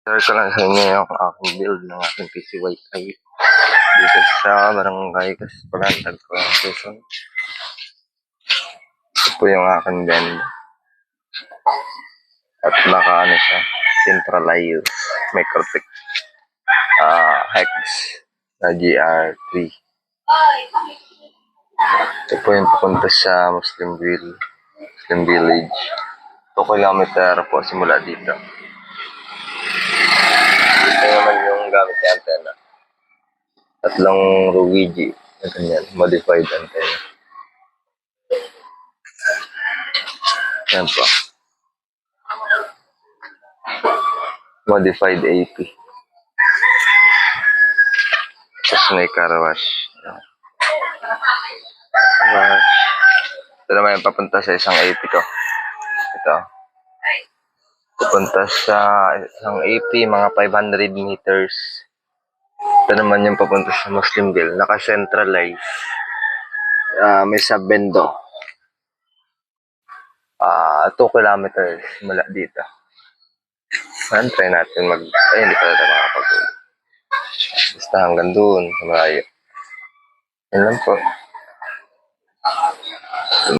Share ko lang sa inyo yung aking build ng aking PC Wi-Fi dito sa Barangay Caspalantag ko ng Quezon. Ito po yung aking bend at naka siya, centralized Microtech hex na GR3. Ito po yung papunta sa Muslim Village. 2 kilometer po simula dito. Ito naman yung gamit na antena. 3 Rugiji na ganyan, modified antenna. Yan po. Modified AP. Tapos may car wash. Ito naman yung papunta sa isang AP ko. Ito. Papunta sa isang AP, mga 500 meters. Ito naman yung papunta sa Muslimville. Naka-centralize. May sub-bendo. 2 kilometers mula dito. Try natin hindi pala tayo makapag-ulit. Basta hanggang doon, sa malayo. Yan lang po.